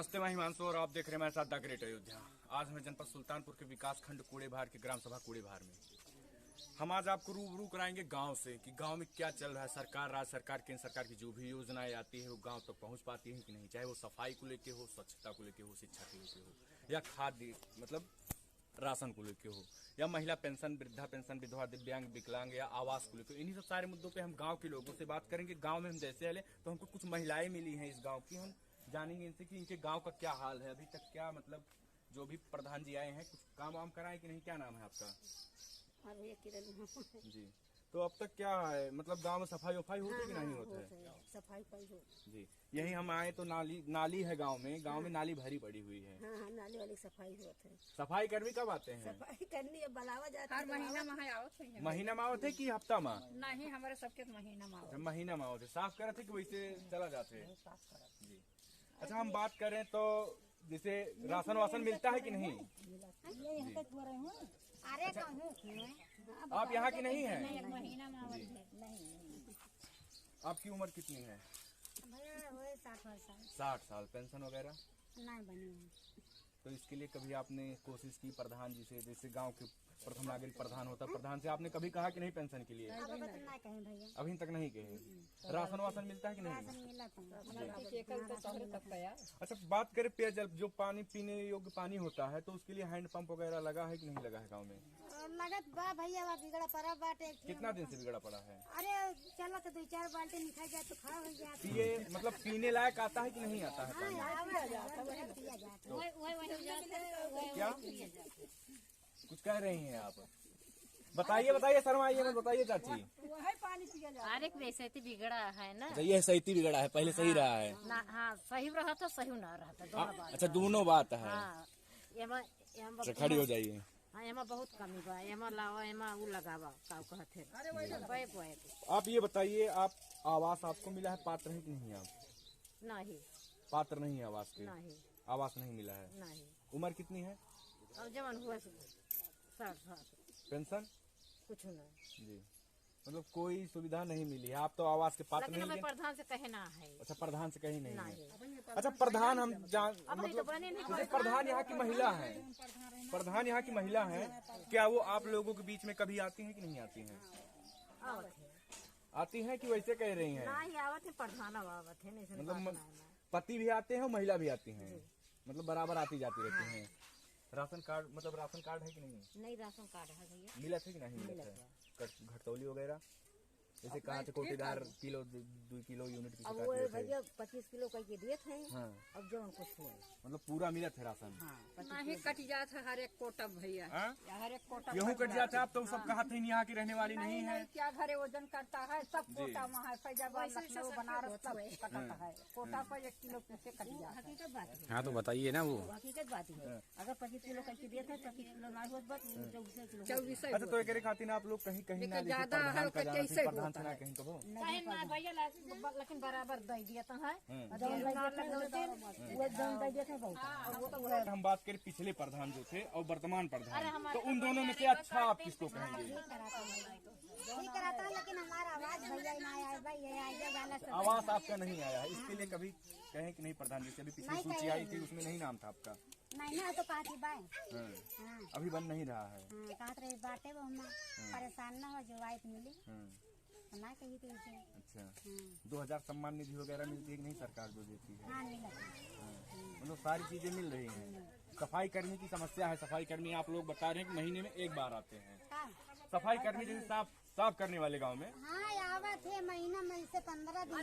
नमस्ते, मैं हिमांशु और आप देख रहे हैं मेरे साथ द ग्रेट अयोध्या। आज मैं जनपद सुल्तानपुर के विकास खंड कूड़ेभार की ग्राम सभा कूड़ेभार में हम आज आपको रूबरू कराएंगे गांव से कि गांव में क्या चल रहा है। सरकार, राज्य सरकार, केंद्र सरकार की जो भी योजनाएं आती है वो गांव तक पहुंच पाती है कि नहीं, चाहे वो सफाई को लेके हो, स्वच्छता को लेके हो, शिक्षा को लेके हो, या खाद्य मतलब राशन को लेके हो, या महिला पेंशन, वृद्धा पेंशन, विधवा, दिव्यांग, विकलांग या आवास को लेकर। इन्हीं सब सारे मुद्दों पे हम गांव के लोगों से बात करेंगे। गांव में हम जैसे आए तो हमको कुछ महिलाएं मिली हैं इस गांव की, हम जानेंगे इनसे कि इनके गांव का क्या हाल है, अभी तक क्या मतलब जो भी प्रधान जी आए हैं कुछ काम वाम कराए कि नहीं। क्या नाम है आपका? जी, तो अब तक क्या है मतलब गांव में सफाई वफाई होती कि नहीं होती है? सफाई जी, यही हम आए तो नाली है गांव में नाली भरी पड़ी हुई है। हाँ, नाली वाली सफाई होती है। सफाई कर्मी कब आते हैं? सफाई करनी है, बुलावा जाता है। हर महीना में आवत है। महीना में आवत है कि हफ्ता में? नहीं, हमारे सबके महीना में आवत। महीना में आवत है। साफ करे थे कि वैसे चला जाते हैं? जी, अच्छा हम बात करें तो जैसे राशन वासन मिलता है कि नहीं? अरे आप यहाँ की नहीं है? महीना में आवत है। आपकी उम्र कितनी है? भैया हुए 60 60 साल। पेंशन वगैरह नहीं बनी है। तो इसके लिए कभी आपने कोशिश की प्रधान जी से? जैसे गांव के प्रथम नागरिक प्रधान होता, प्रधान से आपने कभी कहा कि नहीं पेंशन के लिए? कहीं भैया अभी तक नहीं कहे। राशन वासन मिलता है कि नहीं? मिला था। अच्छा, बात करें पेयजल, जो पानी पीने योग्य पानी होता है तो उसके लिए हैंड पंप वगैरह लगा है कि नहीं लगा है गाँव में? लगत बा भैया, बिगड़ा पड़ा बाटे। कितना दिन से बिगड़ा पड़ा है? अरे चलो तो 2-4 बाल्टी निकाल जाए तो खड़ा हो जाए। ये मतलब पीने लायक आता है कि नहीं आता है पानी? क्या कुछ कह रही हैं आप? बताइए शर्माइए मत, बताइए चाची। अरे वैसे तो बिगड़ा है ना। ये सही बिगड़ा है, पहले सही रहा है ना। हाँ, सही रहा था, सही ना रहा था, दोनों बात। अच्छा, दोनों बात है। हाँ, खड़ी हो जाइए। हाँ, एमा बहुत कमी बा। एमा लावा, एमा उ लगावा का कहते। आप ये बताइए, आप आवास आपको मिला है? पात्र है कि नहीं आप? नहीं, पात्र नहीं है आवास के? नहीं, आवास नहीं मिला है। नहीं। उम्र कितनी है? अब जवन हुआ 60 पेंशन कुछ नहीं। जी, मतलब कोई सुविधा नहीं मिली है। आप तो आवास के पात्र लेकिन नहीं हमें है? प्रधान से कहना है। अच्छा, प्रधान से कहीं नहीं है। नहीं। अच्छा, प्रधान हम जान अब नहीं तो बने नहीं। जैसे प्रधान यहाँ की महिला है, प्रधान यहाँ की महिला है, क्या वो आप लोगों के बीच में कभी आती हैं कि नहीं आती हैं? आवत है। आती हैं कि वैसे कह रही हैं? नहीं आवत है, प्रधान आवत है। नहीं मतलब पति भी आते हैं और महिला भी आती हैं, मतलब बराबर आती जाती रहती हैं। राशन कार्ड मतलब राशन कार्ड है कि नहीं? नहीं, राशन कार्ड है भैया। मिला थे कि नहीं मिला है? घटतौली वगैरह जैसे कहा थे कोटेदार किलो 2 किलो यूनिट की अब शिकायत वो हुए थे। भैया 25 किलो का ये दिए थे। हाँ, अब जो उनको हुए। मतलब पूरा मिला था राशन? नहीं, कट जाता है हर एक कोटा भैया। हर एक कोटा गेहूँ कट जाता है। आप तो सब कहा थे यहाँ की रहने वाली नहीं है। क्या घरे वजन करता है, सब कोटा वहाँ फैजाबाद, लखनऊ, बनारस सब कटता है। कोटा पर 1 किलो से कट जाता है। हकीकत बात है। हाँ, तो बताइए ना वो हकीकत बात है। अगर 25 किलो करके दिए थे, 25 किलो ना हुआ, 24 अच्छा, तो एक खातिर आप लोग कहीं कहीं ना ज्यादा प्रधान है, का जाना कैसे प्रधान होता से ना है? कहीं कहो। नहीं भैया, लेकिन बराबर दे दिया था। हम बात करें पिछले प्रधान जो थे और वर्तमान प्रधान, तो उन दोनों में से अच्छा आप किसको कहेंगे? ठीक रहता है, लेकिन हमारा आवाज भैया नहीं आया भैया। आवास आपका नहीं आया है, इसके लिए कभी कहें कि नहीं प्रधान जी से? अभी पिछली सूची आई थी उसमें नहीं नाम था आपका? नहीं ना, तो कहा थी बाय। हाँ, अभी बन नहीं रहा है। कहा रहे बाटे वो हम परेशान न हो जो आयत मिली ना कही थी उसे। अच्छा, 2000 सम्मान निधि वगैरह मिलती है कि नहीं सरकार जो देती है? हाँ, मिला। मतलब सारी चीजें मिल रही हैं। सफाई कर्मी की समस्या है। सफाई कर्मी आप लोग बता रहे हैं कि महीने में 1 बार आते हैं। सफाई कर्मी जैसे साफ करने वाले गांव में? हाँ, आवत है महीना में से 15 दिन।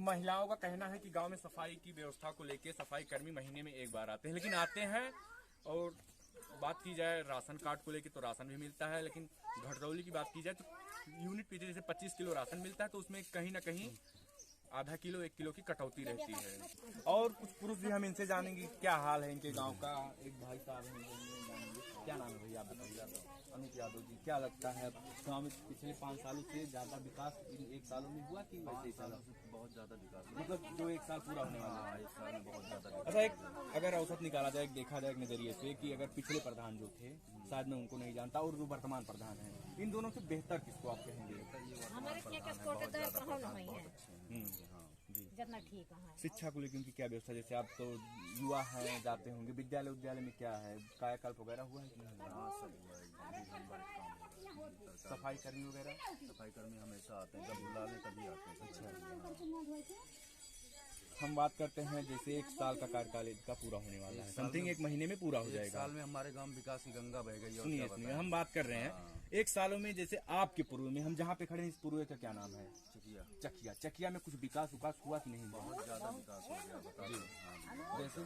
महिलाओं का कहना है कि गांव में सफाई की व्यवस्था को लेके सफाई कर्मी महीने में 1 बार आते हैं, लेकिन आते हैं। और बात की जाए राशन कार्ड को लेके तो राशन भी मिलता है, लेकिन घटतौली की बात की जाए तो यूनिट पीछे जैसे 25 किलो राशन मिलता है तो उसमें कहीं ना कहीं आधा किलो 1 किलो की कटौती रहती है। और कुछ पुरुष भी हम इनसे जानेंगे क्या हाल है इनके गांव का। एक भाई साहब हैं, जानेंगे। क्या नाम है भैया आप बताइए? अमित यादव जी, क्या लगता है गांव में पिछले 5 सालों से ज्यादा विकास इन 1 सालों में हुआ कि वैसे ही सालों से? बहुत ज्यादा विकास, मतलब जो 1 साल पूरा होने वाला है? 1 साल में बहुत ज्यादा विकास। अच्छा, एक अगर औसत निकाला जाए, देखा जाए एक नजरिए से कि अगर पिछले प्रधान जो थे, शायद मैं उनको नहीं जानता, और जो वर्तमान प्रधान है, इन दोनों से बेहतर किसको आप कहेंगे? हमारे क्या कोटेदार कहो नहीं है। जी, जितना ठीक है। शिक्षा को लेकर उनकी क्या व्यवस्था, जैसे आप तो युवा हैं, जाते होंगे विद्यालय में क्या है, कायाकल्प वगैरह हुआ है कि नहीं हुआ? सफाई कर्मी वगैरह, सफाई कर्मी हमेशा आते हैं, जब बुला लें तभी आते हैं। अच्छा, हम बात करते हैं जैसे 1 साल का कार्यकाल इनका पूरा होने वाला है, समथिंग 1 महीने में पूरा हो एक जाएगा। साल में हमारे गांव में विकास की गंगा बह गई। और सुनिए क्या सुनिए, बताएं? हम बात कर रहे हैं 1 सालों में, जैसे आपके पूर्व में, हम जहाँ पे खड़े हैं इस पूर्व का क्या नाम है? चकिया चकिया में कुछ विकास हुआ कि नहीं? बहुत ज्यादा विकास हो गया, बता दो। हाँ। जैसे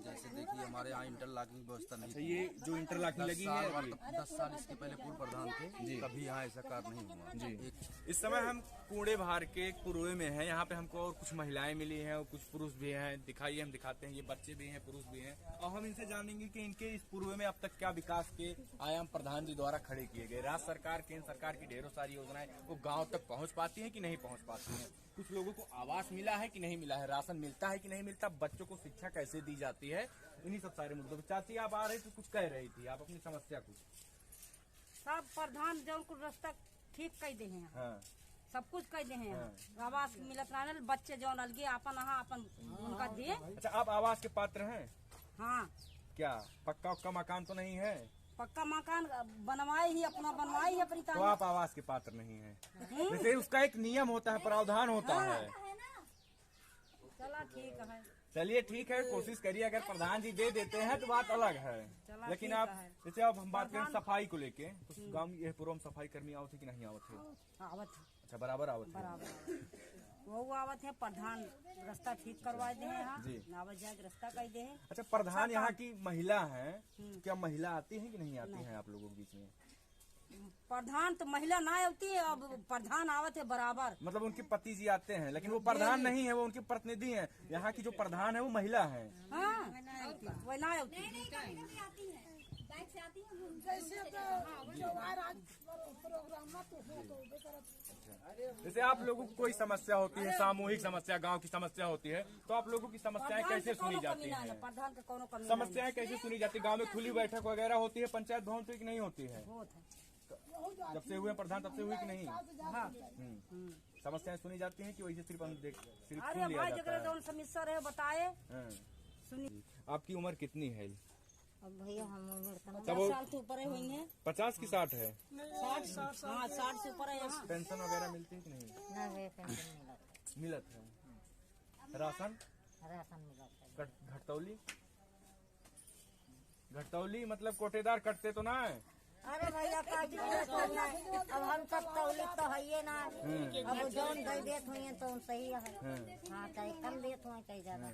जैसे देखिए हमारे यहाँ इंटरलॉकिंग व्यवस्था नहीं अच्छा, थी। ये जो इंटरलॉकिंग लगी है अभी 10 साल इसके पहले पूर्व प्रधान थे, कभी यहाँ ऐसा कार्य नहीं हुआ जी। इस समय हम कूड़े भार के पूर्व में हैं। यहाँ पे हमको और कुछ महिलाएं मिली हैं और कुछ पुरुष भी हैं। दिखाइए, हम दिखाते हैं, ये बच्चे भी हैं, पुरुष भी हैं, और हम इनसे जानेंगे कि इनके इस पूर्व में अब तक क्या विकास के आयाम प्रधान जी द्वारा खड़े किए गए। राज्य सरकार, केंद्र सरकार की ढेरों सारी योजनाएं वो गाँव तक पहुँच पाती है कि नहीं पहुँच पाती है। कुछ लोगों को आवास मिला है कि नहीं मिला है, राशन मिलता है कि नहीं मिलता, बच्चों को शिक्षा कैसे दी जाती है, इन्हीं सब सारे मुद्दों पर। चाची आप आ रही थी, कुछ कह रही थी आप अपनी समस्या कुछ। सब प्रधान जो कुछ रास्ता ठीक कह दे हैं, हाँ, सब कुछ कह दे हैं। आवास मिलत रहने बच्चे जो अलगे अपन अपन उनका दे। अच्छा, आप आवास के पात्र हैं? हाँ, क्या पक्का उक्का मकान तो नहीं है? पक्का मकान बनवाए ही, अपना बनवाए ही अपनी तो आप आवास के पात्र नहीं हैं। जैसे उसका एक नियम होता है, प्रावधान होता है। चला ठीक है। चलिए ठीक है, कोशिश करिए, अगर प्रधान जी दे देते हैं तो बात अलग है। लेकिन आप जैसे अब हम बात करें सफाई को लेके, तो गाँव ये पूर्व में सफाई कर्मी आवत है कि नहीं आवत है? आवत है, अच्छा, बराबर आवत है। बराबर वो आवत है। प्रधान रास्ता ठीक करवा दे हैं, हाँ, जी। आवत जाए रास्ता कह दे हैं। अच्छा, प्रधान यहाँ की महिला है, क्या महिला आती है कि नहीं आती है आप लोगों के बीच में? प्रधान तो महिला ना आती है, अब प्रधान आवत है बराबर। मतलब उनके पति जी आते हैं, लेकिन वो प्रधान नहीं है, वो उनके प्रतिनिधि हैं। यहाँ की जो प्रधान है वो महिला है। हाँ, वो ना आती। जैसे आप लोगों को कोई समस्या होती है, सामूहिक समस्या, गांव की समस्या होती है, तो आप लोगों की समस्याएं कैसे सुनी जाती हैं? प्रधान का कोनो कमी समस्याएं कैसे सुनी जाती है? गांव में खुली बैठक वगैरह होती है, पंचायत भवन तो नहीं होती है? जब से हुए प्रधान तब से हुई कि नहीं? समस्याएं सुनी जाती हैं कि वैसे सिर्फ हम सिर्फ अरे सुन लिया भाई, जाता जगह है? जौन समस्या रहे बताए। हाँ। सुनी। आपकी उम्र कितनी है? अब भैया हम तब वो 50 साल से ऊपर हुई है। 50 की 60 है? 60 हाँ, 60 से ऊपर है यहाँ। पेंशन वगैरह मिलती है कि नहीं? ना भैया पेंशन मिलत है। राशन राशन मिला घटतौली मतलब कोटेदार कटते तो ना है? अरे भैया अब हम सब तौली तो है ये ना, अब जौन दे देत हुई तो सही है। हाँ, चाहे कम देत हुए चाहे ज्यादा।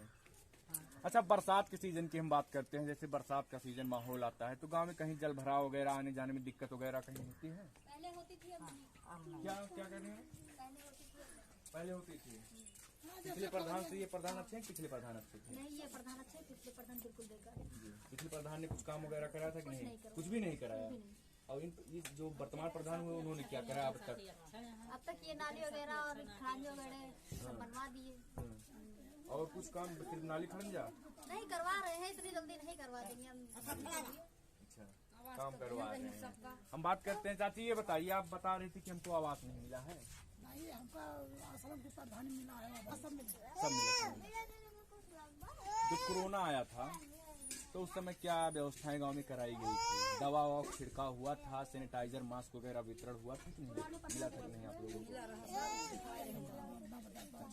अच्छा, बरसात के सीजन की हम बात करते हैं। जैसे बरसात का सीजन माहौल आता है तो गांव में कहीं जल भराव वगैरह, आने जाने में दिक्कत वगैरह कहीं होती है? पहले होती थी, क्या क्या कर रहे हैं? पहले होती थी। पिछले प्रधान से ये प्रधान अच्छे हैं, पिछले प्रधान अच्छे थे? नहीं, ये प्रधान अच्छे, पिछले प्रधान बिल्कुल बेकार है। पिछले प्रधान ने कुछ काम वगैरह कराया था कि नहीं? कुछ भी नहीं कराया। और ये जो वर्तमान प्रधान हुए उन्होंने क्या कराया अब तक? अब तक ये नाली वगैरह और खाने वगैरह सब बनवा दिए। और कुछ काम सिर्फ नाली खड़ंजा नहीं करवा रहे हैं, इतनी जल्दी नहीं करवा देंगे हम। अच्छा, काम करवा रहे हैं। हम बात करते हैं। चाची ये बताइए, आप बता रही थी कि हमको आवास नहीं मिला है। नहीं, हमको आश्रम की प्रधान मिला है, सब मिला। जब कोरोना आया था तो उस समय क्या व्यवस्थाएं गांव में कराई गई थी? दवा ववा छिड़काव हुआ था, सैनिटाइजर मास्क वगैरह वितरण हुआ था कि नहीं? मिला था कि नहीं आप लोगों को?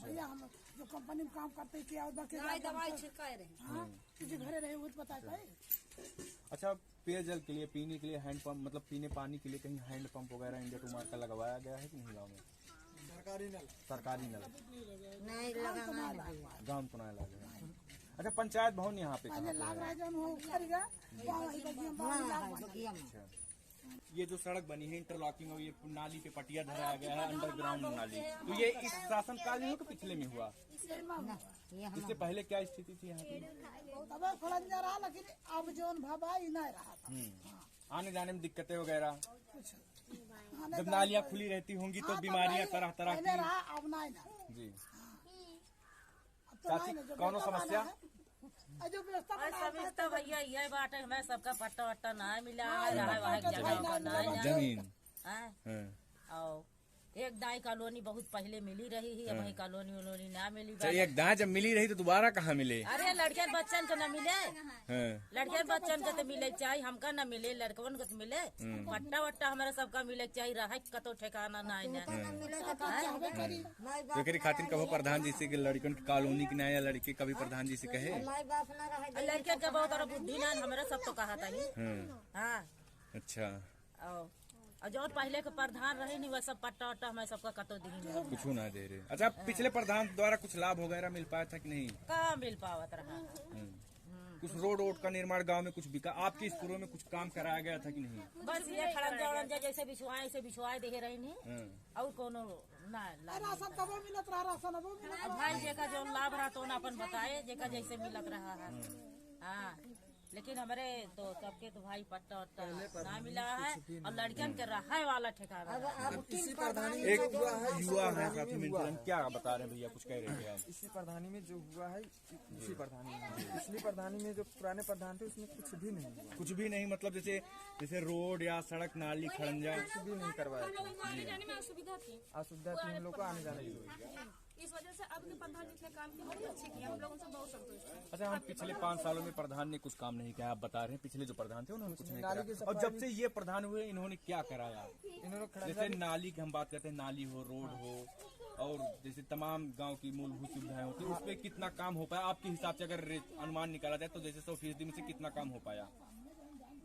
भैया हम जो कंपनी में काम करते थे, दवाई छिड़काए रहे, किसी घरे रहे वो तो पता है। अच्छा, पेयजल के लिए, पीने के लिए हैंडपंप, मतलब पीने पानी के लिए कहीं हैंडपंप वगैरह इंडिया टूमार का लगवाया गया है कि नहीं गाँव में? सरकारी नल नहीं लगा, गाँव को नहीं लगा। अच्छा, पंचायत भवन यहाँ पे कहाँ पे है? अच्छा, ये जो सड़क बनी है इंटरलॉकिंग और ये नाली पे पटिया धराया गया है, अंडरग्राउंड नाली, तो ये इस शासन काल में हो कि पिछले में हुआ? इससे पहले क्या स्थिति थी यहाँ की? लेकिन अब जो भाबा ही नहीं रहा। आने जाने में दिक्कतें वगैरह, जब नालियाँ खुली रहती होंगी तो बीमारियाँ तरह तरह की। अब नहीं जी। चाची, कौन समस्या? समझता भैया ये बात है, हमें सबका पट्टा वट्टा नहीं मिला है, जगह पर नहीं जमीन और एक दाई कॉलोनी बहुत पहले मिली रही है, अब वही कॉलोनी उलोनी ना मिली। तो एक दाएं जब मिली रही तो दोबारा कहाँ मिले? अरे लड़के बच्चन को न मिले, हाँ। लड़के बच्चन को तो मिले चाहिए, हमका न मिले, लड़कवन को तो मिले। पट्टा वट्टा हमारा सबका मिले चाहिए, रह कतो ठिकाना ना तो एकरी खातिर कहो प्रधान जी से कि लड़कन की कॉलोनी की ना या लड़के कभी प्रधान जी से कहे। माई बाप ना रहे लड़के का बहुत बड़ा बुद्धि ना हमारा सब तो कहा था ही। हाँ अच्छा, और जो पहले के प्रधान रहे नहीं वह सब पट्टा वट्टा हमें सबका कतो दी कुछ ना दे रहे। अच्छा, पिछले प्रधान द्वारा कुछ लाभ वगैरह मिल पाया था कि नहीं? कहाँ मिल पावत रहा। कुछ रोड वोड का निर्माण गांव में कुछ बिका, आपके स्कूलों में कुछ काम कराया गया था कि नहीं? बस ये खड़ंजा उड़ंजा जैसे बिछुआए दे रही नहीं, और कोनो ना भाई जेका जो लाभ रहा तो अपन बताए, जेका जैसे मिलत रहा है। हाँ, लेकिन हमारे तो सबके तो भाई पट्टा वट्टा ना मिला है, और लड़कियन के रहा वाला ठिकाना। एक युवा है साथी में, क्या बता रहे हैं भैया, कुछ कह रहे थे आप? इसी प्रधानी में जो हुआ है, इसी प्रधानी में, पिछली प्रधानी में जो पुराने प्रधान थे उसमें कुछ भी नहीं हुआ। कुछ भी नहीं मतलब जैसे रोड या सड़क नाली खड़ंजा कुछ भी नहीं करवाया था। आने जाने में असुविधा थी, असुविधा थी हम लोग को आने जाने की। इस वजह से अब के प्रधान जितने काम किए बहुत अच्छे किए, हम लोगों से बहुत संतुष्ट हैं। अच्छा, हम पिछले 5 सालों में प्रधान ने कुछ काम नहीं किया, आप बता रहे हैं पिछले जो प्रधान थे उन्होंने कुछ नहीं नाली की किया, और जब से ये प्रधान हुए इन्होंने क्या कराया? इन्होंने जैसे नाली की हम बात करते हैं, नाली हो, रोड हो, और जैसे तमाम गांव की मूलभूत सुविधाएं होती है, उस पर कितना काम हो पाया आपके हिसाब से? अगर अनुमान निकाला जाए तो जैसे 100% में से कितना काम हो पाया?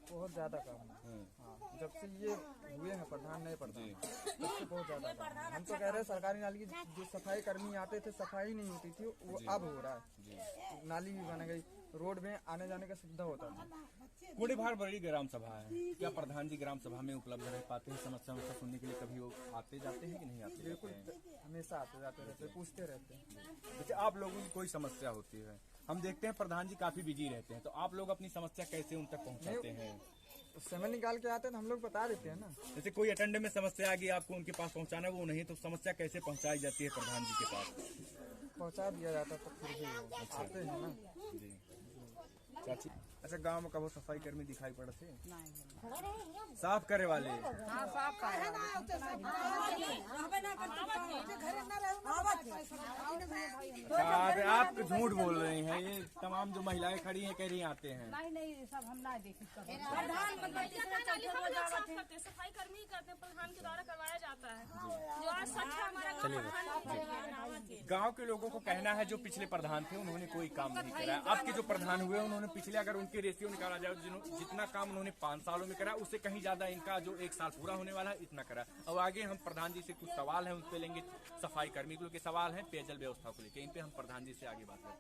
बहुत ज्यादा काम है। हाँ, जब से ये हुए हैं प्रधान नए प्रधान, तब से बहुत ज्यादा काम है। हम तो कह रहे हैं सरकारी नाली की जो सफाई कर्मी आते थे, सफाई नहीं होती थी, वो अब हो रहा है। नाली भी बन गई, रोड में आने जाने का सुविधा होता था। कूड़ेभार बड़ी ग्राम सभा है, क्या प्रधान जी ग्राम सभा में उपलब्ध रह पाते हैं? समस्या सुनने के लिए कभी वो आते जाते हैं कि नहीं आते? बिल्कुल, हमेशा आते जाते रहते, पूछते रहते हैं। जैसे आप लोगों की कोई समस्या होती है, हम देखते हैं प्रधान जी काफी बिजी रहते हैं, तो आप लोग अपनी समस्या कैसे उन तक पहुंचाते हैं? समय निकाल के आते हैं तो हम लोग बता देते हैं ना। जैसे कोई अटेंडर में समस्या आ गई, आपको उनके पास पहुंचाना वो नहीं, तो समस्या कैसे पहुंचाई जाती है प्रधान जी के पास? पहुंचा दिया जाता तो फिर भी आते हैं ना। जी चाची, अच्छा गांव में कभी सफाई कर्मी दिखाई पड़ते? साफ करे वाले? आप झूठ बोल रही हैं, ये तमाम जो महिलाएं खड़ी हैं कह रही आते हैं। नहीं सब हम ना देखी सफाई कर्मी करते हैं, प्रधान के द्वारा करवाया जाता है। जो आज सच है हमारा गांव के लोगों को कहना है जो पिछले प्रधान थे उन्होंने कोई काम नहीं करा, अब के जो प्रधान हुए उन्होंने पिछले, अगर उनके रेशियो निकाला जाए जितना काम उन्होंने 5 सालों में करा उससे कहीं ज्यादा इनका जो 1 साल पूरा होने वाला है इतना करा। अब आगे हम प्रधान जी से कुछ सवाल हैं उन पे लेंगे, सफाई कर्मी के सवाल हैं, पेयजल व्यवस्था को लेकर, इन पे हम प्रधान जी से आगे बात करें।